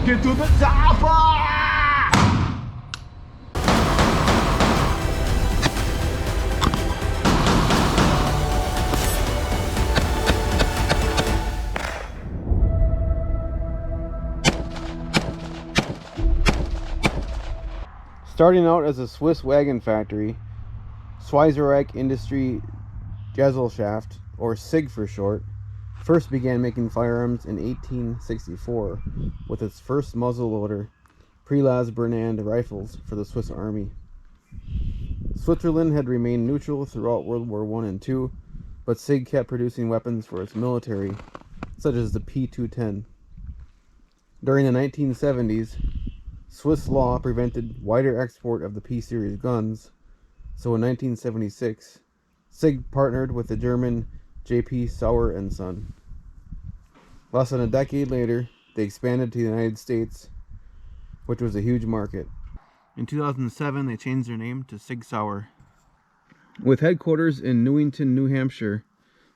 Get to the top! Starting out as a Swiss wagon factory, Schweizerreich Industrie Gesellschaft, or SIG for short, first began making firearms in 1864 with its first muzzleloader Prelas-Bernard rifles for the Swiss Army. Switzerland had remained neutral throughout World War I and II, but SIG kept producing weapons for its military, such as the P210. During the 1970s, Swiss law prevented wider export of the P-series guns, so in 1976, SIG partnered with the German J.P. Sauer & Son. Less than a decade later, they expanded to the United States, which was a huge market. In 2007, they changed their name to Sig Sauer. With headquarters in Newington, New Hampshire,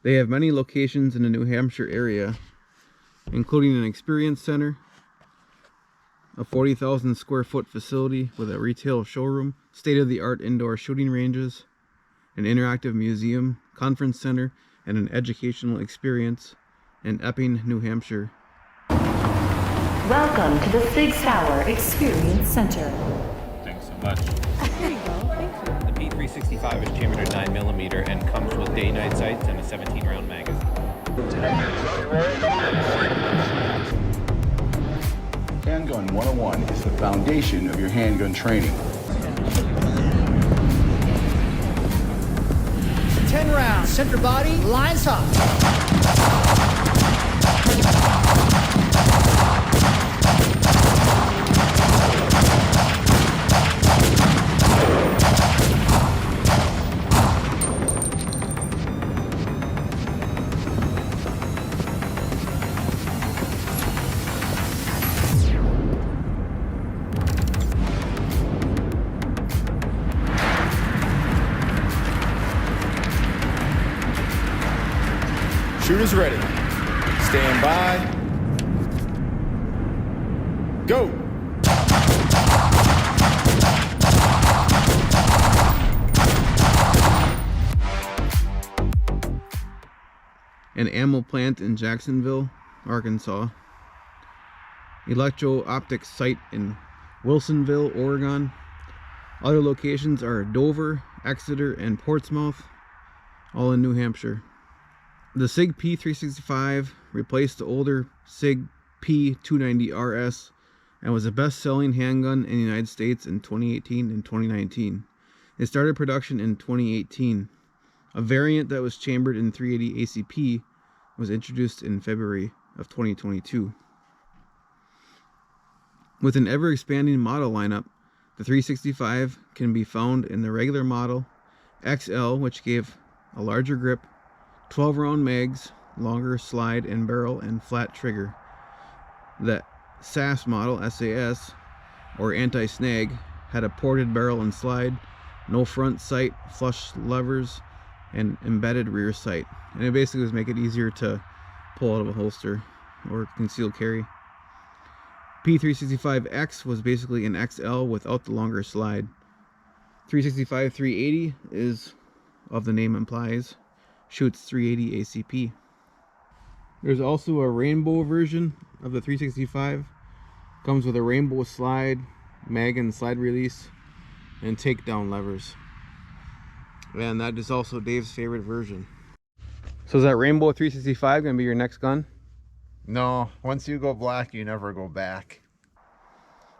they have many locations in the New Hampshire area, including an experience center, a 40,000 square foot facility with a retail showroom, state-of-the-art indoor shooting ranges, an interactive museum, conference center, and an educational experience in Epping, New Hampshire. Welcome to the Sig Sauer Experience Center. Thanks so much. There you go. Thank you. The P365 is chambered at 9mm and comes with day-night sights and a 17-round magazine. Handgun 101 is the foundation of your handgun training. 10 rounds, center body, lines up. Shooters ready. Stand by. Go. An ammo plant in Jacksonville, Arkansas. Electro-optics site in Wilsonville, Oregon. Other locations are Dover, Exeter, and Portsmouth, all in New Hampshire. The SIG P365 replaced the older SIG P290RS and was the best-selling handgun in the United States in 2018 and 2019. It started production in 2018. A variant that was chambered in 380 ACP was introduced in February of 2022. With an ever-expanding model lineup, the 365 can be found in the regular model, XL, which gave a larger grip, 12-round mags, longer slide and barrel, and flat trigger. The SAS model, SAS, or anti-snag, had a ported barrel and slide, no front sight, flush levers, and embedded rear sight. And it basically was make it easier to pull out of a holster or concealed carry. P365X was basically an XL without the longer slide. 365 380 is, of the name implies, shoots 380 ACP. There's also a rainbow version of the 365. Comes with a rainbow slide, mag and slide release, and takedown levers. And that is also Dave's favorite version. So is that rainbow 365 gonna be your next gun? No, once you go black, you never go back.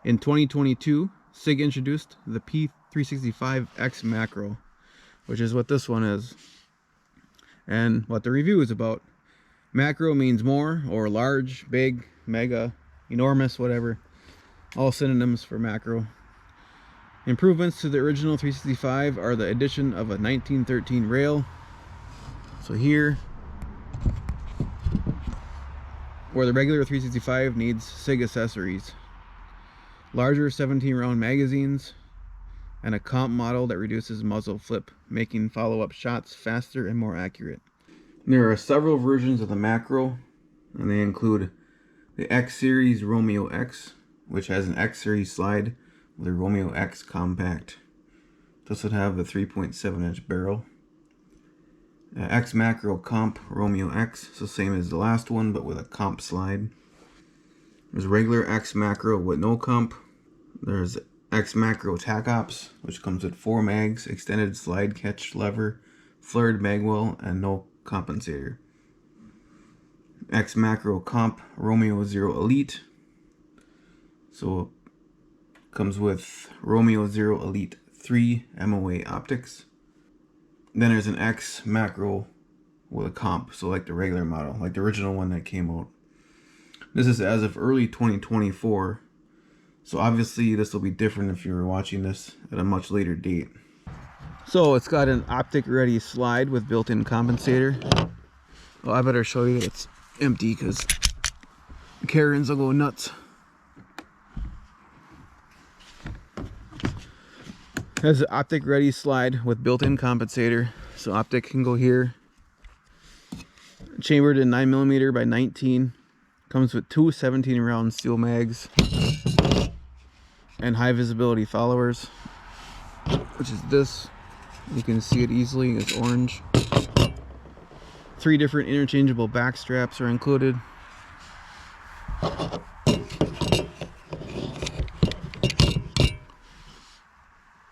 In 2022, SIG introduced the P365 Xmacro, which is what this one is, and what the review is about. Macro means more, or large, big, mega, enormous, whatever. All synonyms for macro. Improvements to the original 365 are the addition of a 1913 rail. So here, where the regular 365 needs SIG accessories. Larger 17-round magazines, and a comp model that reduces muzzle flip, making follow-up shots faster and more accurate. There are several versions of the macro, and they include the X Series Romeo X, which has an X-series slide with a Romeo X compact. This would have a 3.7-inch barrel. Xmacro comp Romeo X, so same as the last one, but with a comp slide. There's regular Xmacro with no comp. There's Xmacro Tac Ops, which comes with 4 mags, extended slide catch lever, flared magwell, and no compensator. Xmacro comp Romeo Zero Elite, so comes with Romeo Zero Elite 3 MOA optics. Then there's an Xmacro with a comp, so like the regular model, like the original one that came out. This is as of early 2024, so obviously this will be different if you're watching this at a much later date. So it's got an optic ready slide with built-in compensator. Well, I better show you that it's empty because Karens will go nuts. Has an optic ready slide with built-in compensator, so optic can go here. Chambered in 9mm by 19. Comes with 2 17-round steel mags and high visibility followers, which is this. You can see it easily. It's orange. 3 different interchangeable back straps are included.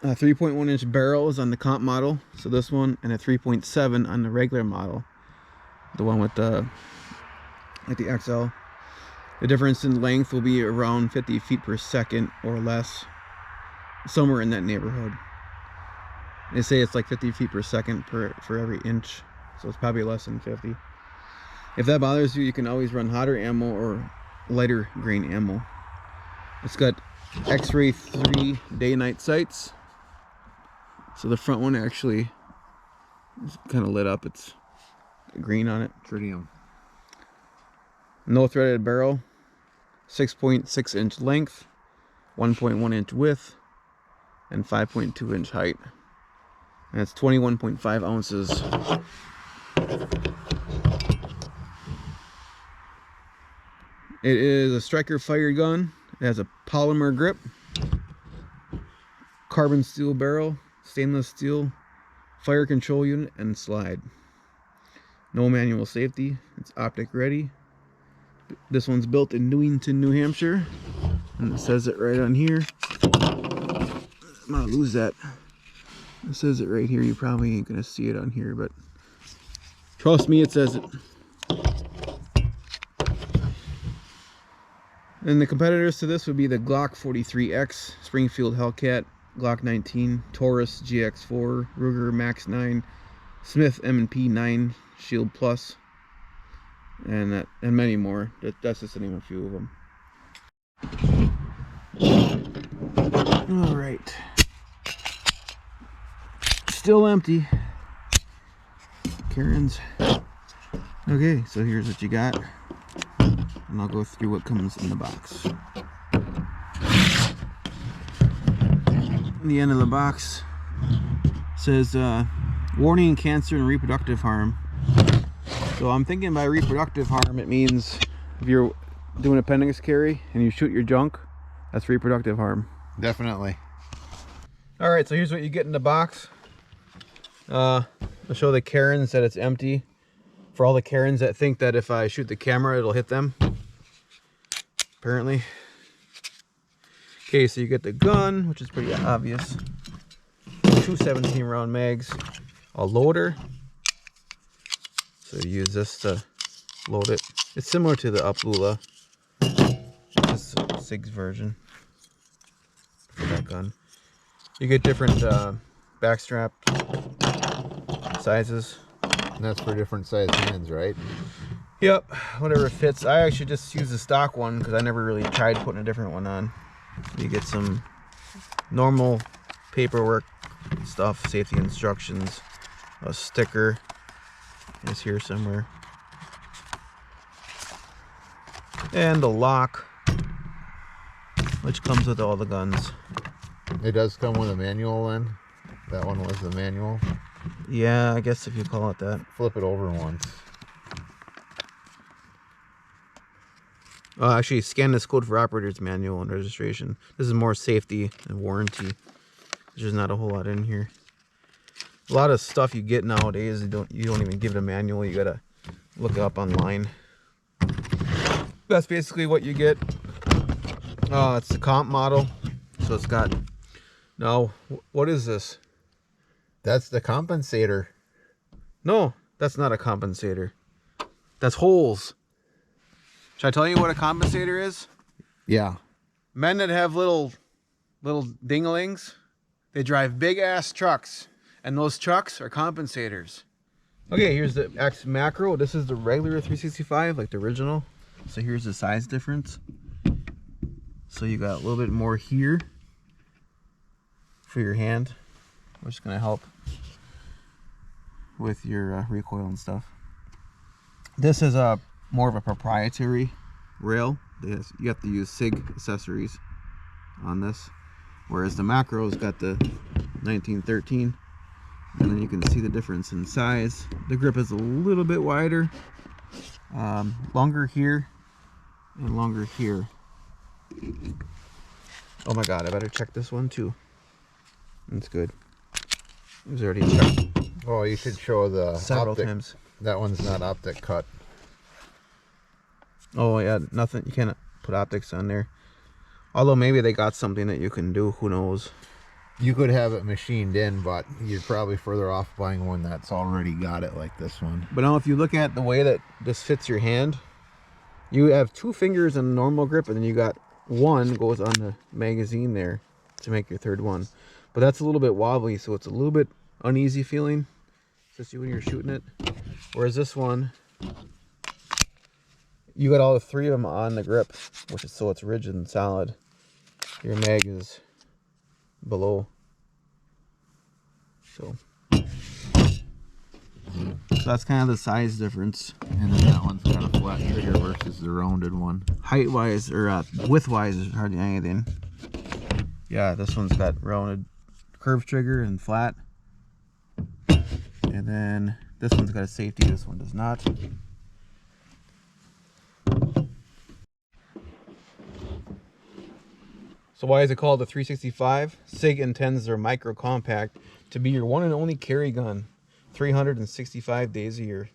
A 3.1-inch barrel is on the comp model, so this one, and a 3.7 on the regular model, the one with the XL. The difference in length will be around 50 feet per second or less, somewhere in that neighborhood. They say it's like 50 feet per second for every inch, so it's probably less than 50. If that bothers you, you can always run hotter ammo or lighter grain ammo. It's got X-ray 3 day-night sights. So the front one actually is kind of lit up. It's green on it. Tritium. No threaded barrel. 6.6-inch length, 1.1-inch width, and 5.2-inch height. And it's 21.5 ounces. It is a striker fired gun. It has a polymer grip, carbon steel barrel, stainless steel, fire control unit, and slide. No manual safety. It's optic ready. This one's built in Newington, New Hampshire, and it says it right on here. I'm gonna lose that. It says it right here. You probably ain't gonna see it on here, but trust me, it says it. And the competitors to this would be the Glock 43X, Springfield Hellcat, Glock 19, Taurus GX4, Ruger Max 9, Smith M&P 9, Shield Plus, and many more. That's just to name a few of them. All right, still empty. Karens. Okay, so here's what you got, and I'll go through what comes in the box. The end of the box says warning: cancer and reproductive harm. So I'm thinking by reproductive harm, it means if you're doing appendix carry and you shoot your junk, that's reproductive harm. Definitely. All right, so here's what you get in the box. I'll show the Karens that it's empty. For all the Karens that think that if I shoot the camera, it'll hit them. Apparently. Okay, so you get the gun, which is pretty obvious. 2 17-round mags. A loader. So you use this to load it. It's similar to the Uplula. This is Sig's version for that gun. You get different backstrap sizes. And that's for different size hands, right? Yep, whatever fits. I actually just use the stock one because I never really tried putting a different one on. You get some normal paperwork stuff, safety instructions, a sticker is here somewhere, and a lock, which comes with all the guns. It does come with a manual then? That one was the manual? Yeah, I guess if you call it that. Flip it over once. Actually, scan this code for operator's manual and registration. This is more safety and warranty. There's not a whole lot in here. A lot of stuff you get nowadays, you don't even give it a manual. You gotta look it up online. That's basically what you get. It's the comp model, so it's got. Now, what is this? That's the compensator. No, that's not a compensator. That's holes. Should I tell you what a compensator is? Yeah. Men that have little dinglings, they drive big ass trucks, and those trucks are compensators. Okay, here's the Xmacro. This is the regular 365, like the original. So here's the size difference. So you got a little bit more here for your hand, which is gonna help with your recoil and stuff. This is a more of a proprietary rail. You have to use Sig accessories on this, whereas the Macro's got the 1913, and then you can see the difference in size. The grip is a little bit wider, longer here and longer here. Oh my god, I better check this one too. That's good. It was already checked Oh, you should show the several optic. times. That one's not optic cut. Oh yeah, nothing. You can't put optics on there. Although maybe they got something that you can do. Who knows? You could have it machined in, but you're probably further off buying one that's already got it like this one. But now if you look at the way that this fits your hand, you have 2 fingers in a normal grip, and then you got one goes on the magazine there to make your third one. But that's a little bit wobbly, so it's a little bit uneasy feeling, especially when you're shooting it. Whereas this one, you got all the 3 of them on the grip, which is so it's rigid and solid. Your mag is below. So that's kind of the size difference. And then that one's got a flat trigger versus the rounded one. Height wise or width wise is hardly anything. Yeah, this one's got rounded curved trigger and flat. And then this one's got a safety, this one does not. So why is it called the 365? Sig intends their micro compact to be your one and only carry gun 365 days a year.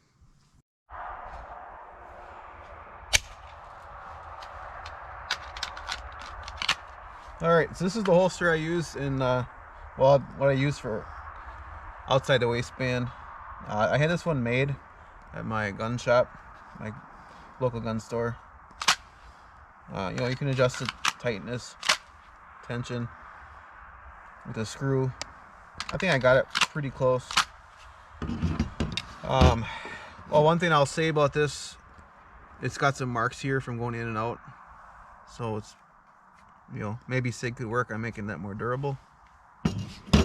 Alright, so this is the holster I use in, well, what I use for outside the waistband. I had this one made at my gun shop, my local gun store. You know, you can adjust the tightness, tension with a screw. I think I got it pretty close. Well, one thing I'll say about this, it's got some marks here from going in and out, so it's, you know, maybe Sig could work on making that more durable,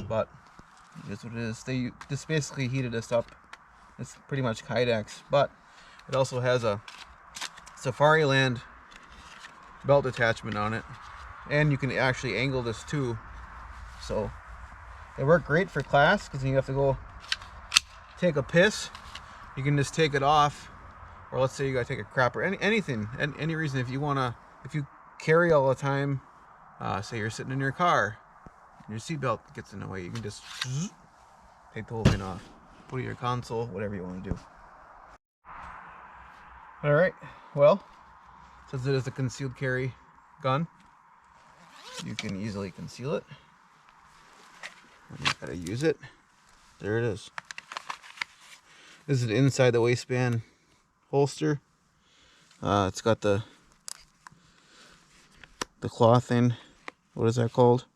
but it is what it is. They just basically heated this up. It's pretty much Kydex, but it also has a Safariland belt attachment on it, and you can actually angle this too. So they work great for class, because you have to go take a piss, you can just take it off, or let's say you gotta take a crap or anything, any reason. If you carry all the time, say you're sitting in your car and your seatbelt gets in the way, you can just take the whole thing off, put it in your console, whatever you want to do. All right, well, since it is a concealed carry gun, you can easily conceal it. You just gotta use it. There it is. This is inside the waistband holster. It's got the cloth thing. What is that called?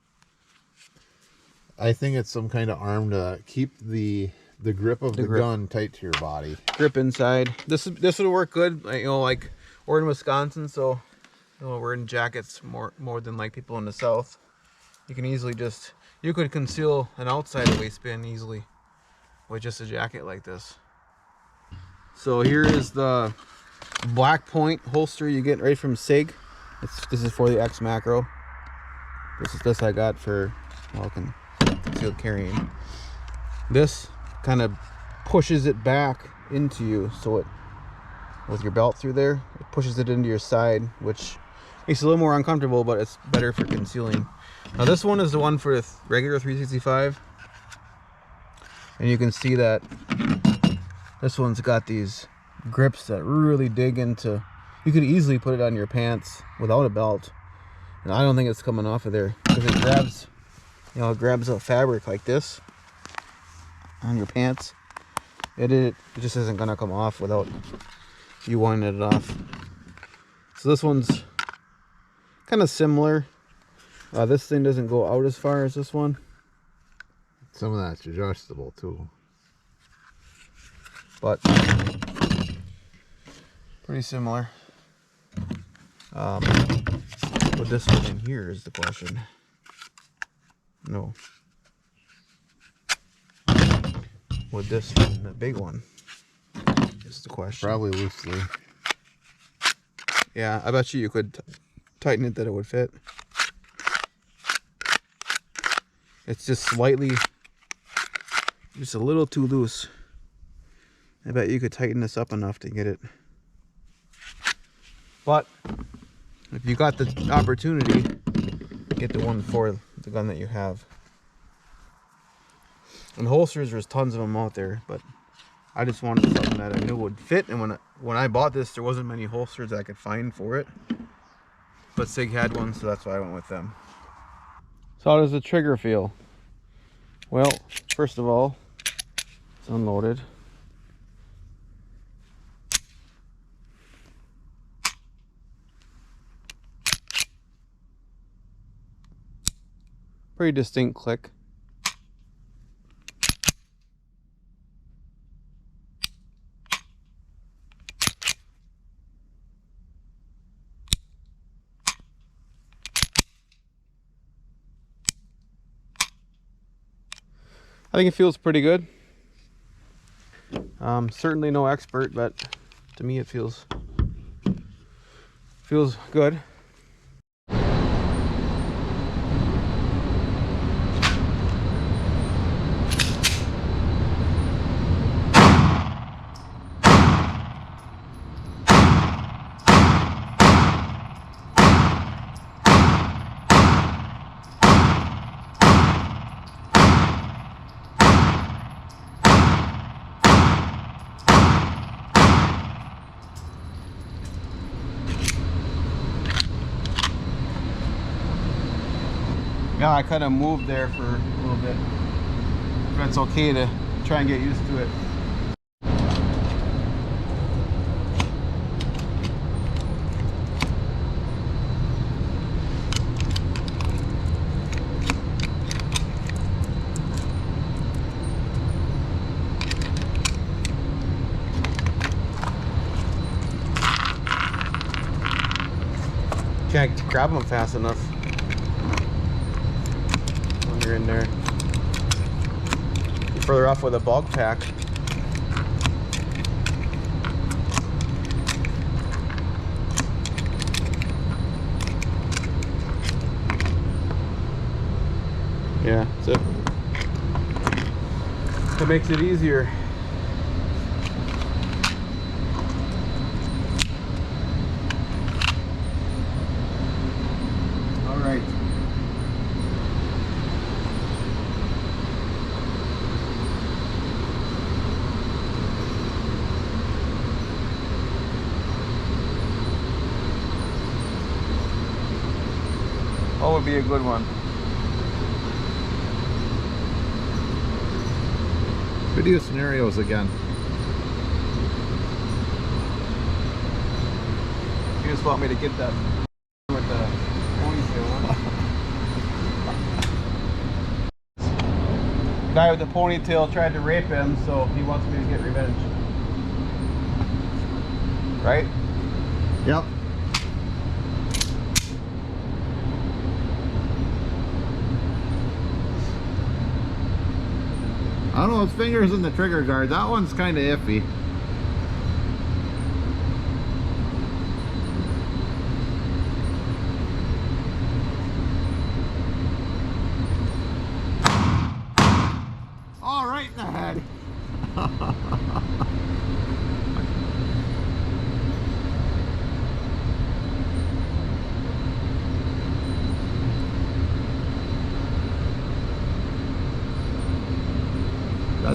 I think it's some kind of arm to keep the grip of the gun tight to your body. Grip inside. This would work good. You know, like we're in Wisconsin, so you know, we're in jackets more than like people in the South. You can easily you could conceal an outside the waistband easily with just a jacket like this. So here is the black point holster you get right from Sig. This is for the Xmacro. This I got for concealed carrying. This kind of pushes it back into you, so it with your belt through there. It pushes it into your side, which makes it a little more uncomfortable, but it's better for concealing. Now this one is the one for the regular 365, and you can see that this one's got these grips that really dig into. You could easily put it on your pants without a belt, and I don't think it's coming off of there because it grabs, you know, it grabs a fabric like this on your pants. It just isn't gonna come off without you winding it off. So this one's kind of similar. This thing doesn't go out as far as this one. Some of that's adjustable too. But pretty similar. But this one in here is the question. No. Would this one, the big one, is the question. Probably loosely. Yeah, I bet you could tighten it that it would fit. It's just slightly, just a little too loose. I bet you could tighten this up enough to get it. But if you got the opportunity, get the one for the gun that you have. And holsters, there's tons of them out there, but I just wanted something that I knew would fit. And when I bought this, there wasn't many holsters I could find for it. But Sig had one, so that's why I went with them. So how does the trigger feel? Well, first of all, it's unloaded. Pretty distinct click. I think it feels pretty good. Certainly no expert, but to me it feels good. Yeah, I kind of moved there for a little bit, but it's okay to try and get used to it. Can't grab them fast enough. You're in there. You're further off with a bulk pack. Yeah, so it makes it easier. All right. What would be a good one? Video scenarios again. You just want me to get that with the ponytail one. The guy with the ponytail tried to rape him, so he wants me to get revenge. Right? Yep. I don't know, his fingers in the trigger guard. That one's kind of iffy. All right in the head.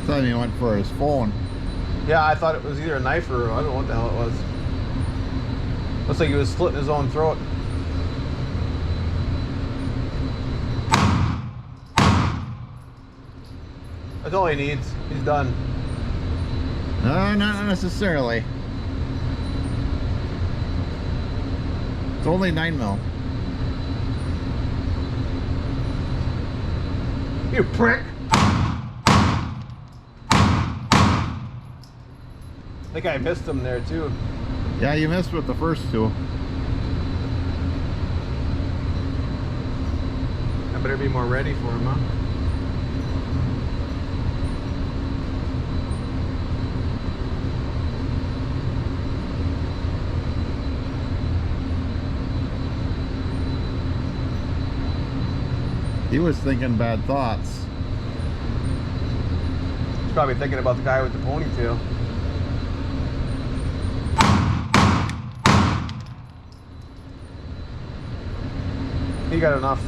Thought he went for his phone. Yeah, I thought it was either a knife or I don't know what the hell it was. Looks like he was slitting his own throat. That's all he needs. He's done. No, not necessarily. It's only 9 mil. You prick! I think I missed him there too. Yeah, you missed with the first two. I better be more ready for him, huh? He was thinking bad thoughts. He's probably thinking about the guy with the ponytail. He got enough.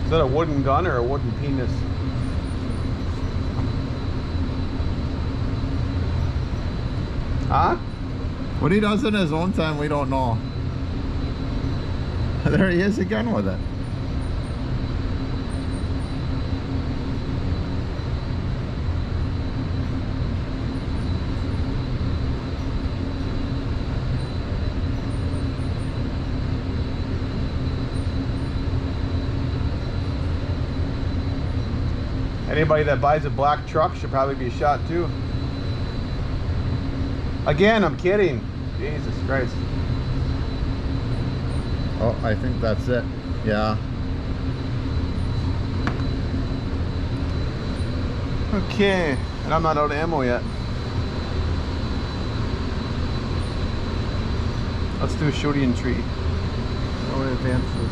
Is that a wooden gun or a wooden penis? Huh? What he does in his own time, we don't know. There he is again with it. Anybody that buys a black truck should probably be shot too. Again, I'm kidding. Jesus Christ. Oh, I think that's it. Yeah. Okay, and I'm not out of ammo yet. Let's do a shooting tree. I want to advance this.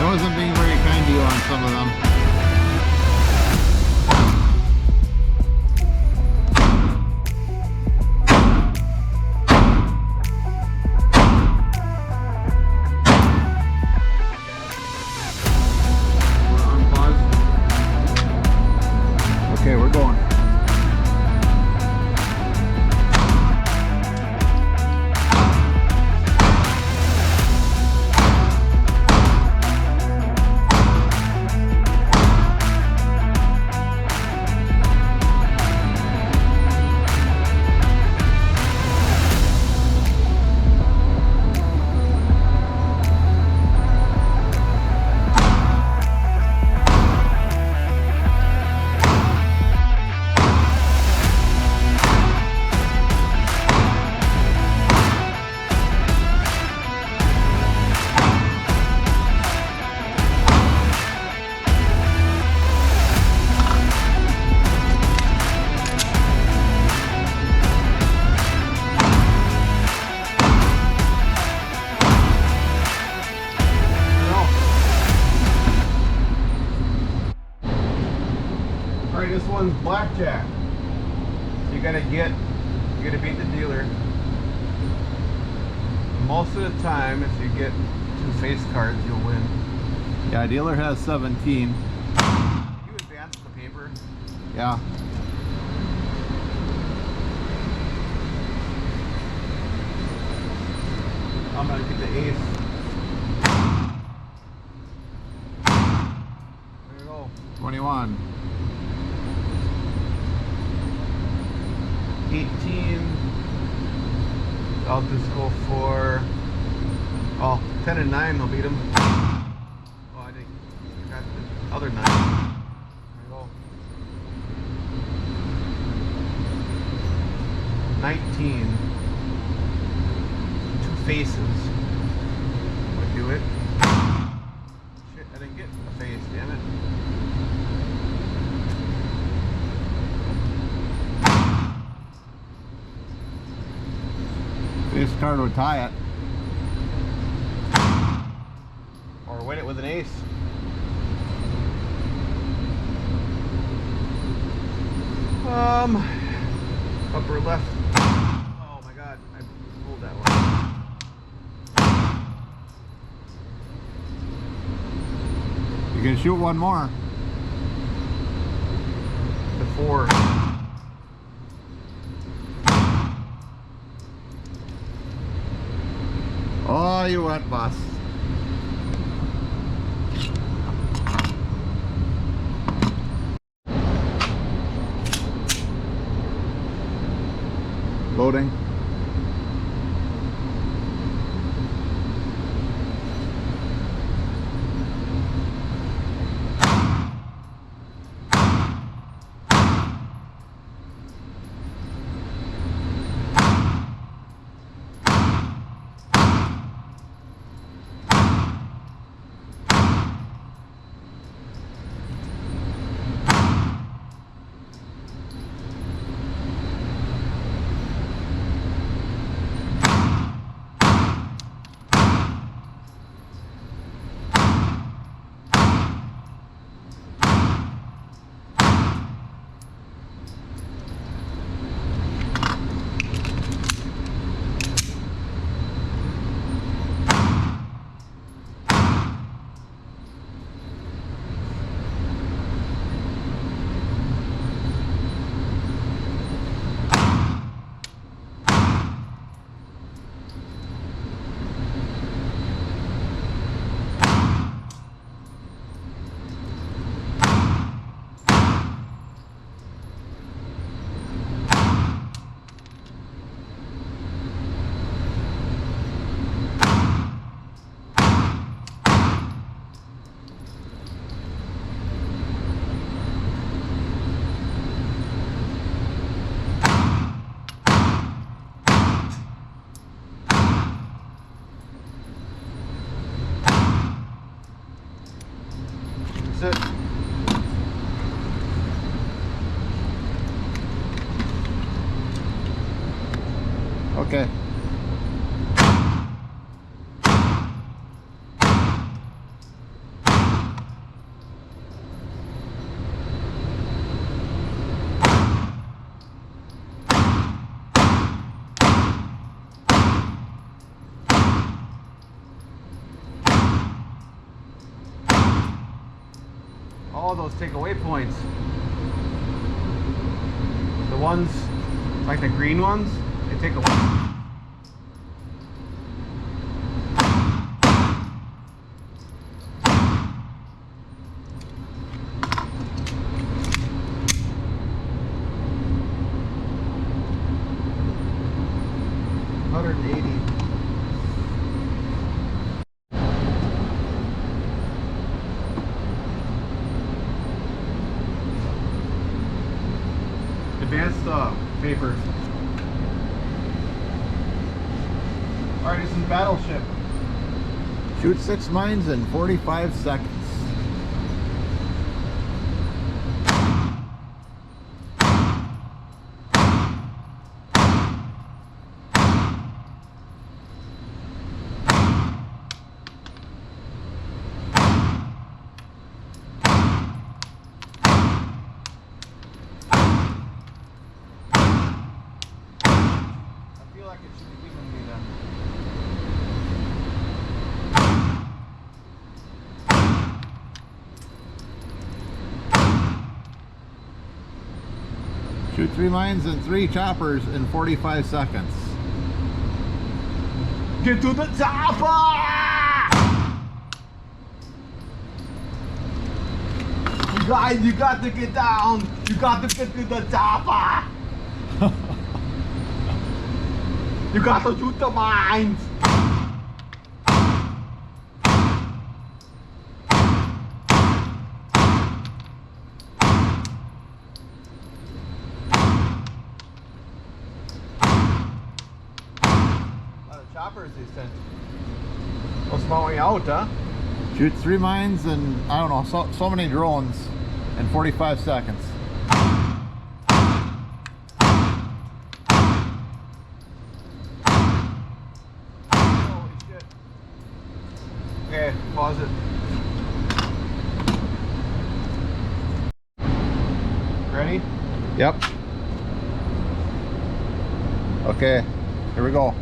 Wasn't being very kind to you on some of them. Okay, we're going. Alright, this one's blackjack. So you gotta beat the dealer. Most of the time, if you get 2 face cards, you'll win. Yeah, dealer has 17. You advance the paper. Yeah. I'm gonna get the ace. There you go. 21. 18. I'll just go for 10 and 9. I'll beat him. Oh, I think I got the other 9. There you go. 19. 2 faces. Would do it. Shit, I didn't get a face, damn it. This card would tie it. Or win it with an ace. Upper left. Oh my god, I pulled that one. You can shoot one more. The 4. Oh, you went bust. Loading. That's it. Okay. All those takeaway points. The ones, like the green ones, they take away. Advanced papers. Alright, this is Battleship. Shoot 6 mines in 45 seconds. I feel like it should be giving me that. Shoot 3 mines and 3 choppers in 45 seconds. Get to the chopper! You got to get down. You got to get to the chopper. You got to shoot the mines. Choppers they sent. No small way out, huh? Shoot 3 mines and I don't know, so many drones in 45 seconds. Holy shit. Okay, pause it. Ready? Yep. Okay, here we go.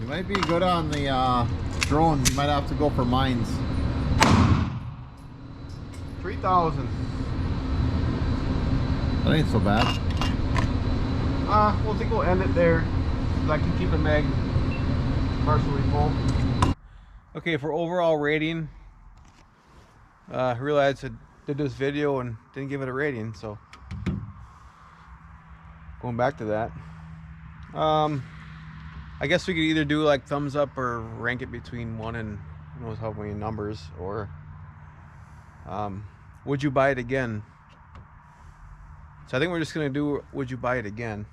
You might be good on the drones. You might have to go for mines. 3,000. That ain't so bad. We'll think we'll end it there. So I can keep the mag partially full. Okay, for overall rating, I realized I did this video and didn't give it a rating, so going back to that. I guess we could either do like thumbs up or rank it between 1 and who knows how many numbers, or would you buy it again? So I think we're just gonna do would you buy it again.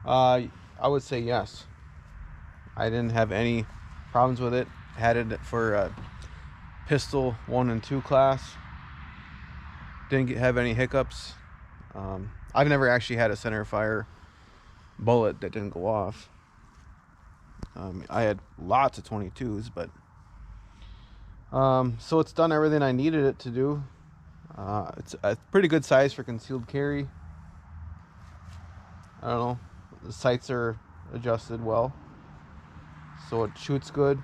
I would say yes. I didn't have any problems with it. Had it for pistol 1 and 2 class. Didn't have any hiccups. I've never actually had a center fire bullet that didn't go off. I had lots of 22s, but so it's done everything I needed it to do. It's a pretty good size for concealed carry. I don't know, the sights are adjusted well, so it shoots good.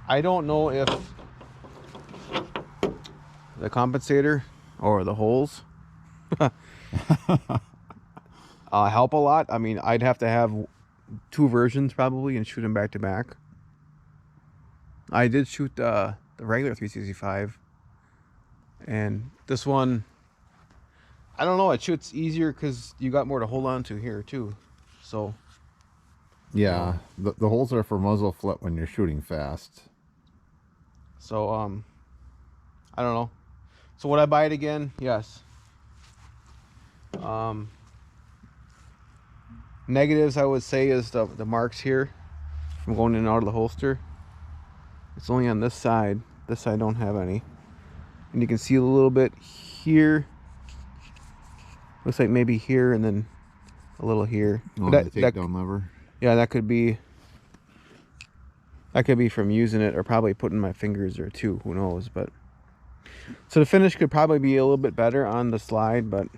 I don't know if the compensator or the holes help a lot. I mean, I'd have to have 2 versions probably and shoot them back to back. I did shoot the regular 365, and this one, I don't know, it shoots easier because you got more to hold on to here too. So Yeah, the holes are for muzzle flip when you're shooting fast. So I don't know. So would I buy it again? Yes. Negatives I would say is the marks here from going in and out of the holster. It's only on this side. This side don't have any. And you can see a little bit here. Looks like maybe here and then a little here. Oh, the takedown lever. Yeah, that could be from using it or probably putting my fingers there too. Who knows? But so the finish could probably be a little bit better on the slide, but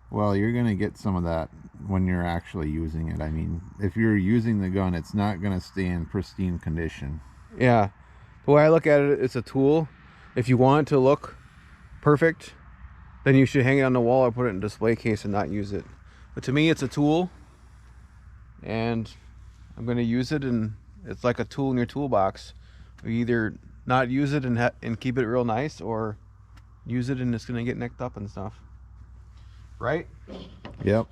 Well, you're gonna get some of that when you're actually using it. I mean, if you're using the gun, it's not gonna stay in pristine condition. yeah. The way I look at it, it's a tool. If you want it to look perfect, then you should hang it on the wall or put it in a display case and not use it. But to me, it's a tool, and I'm going to use it, and it's like a tool in your toolbox. You either not use it and keep it real nice, or use it and it's going to get nicked up and stuff. Right? Yep.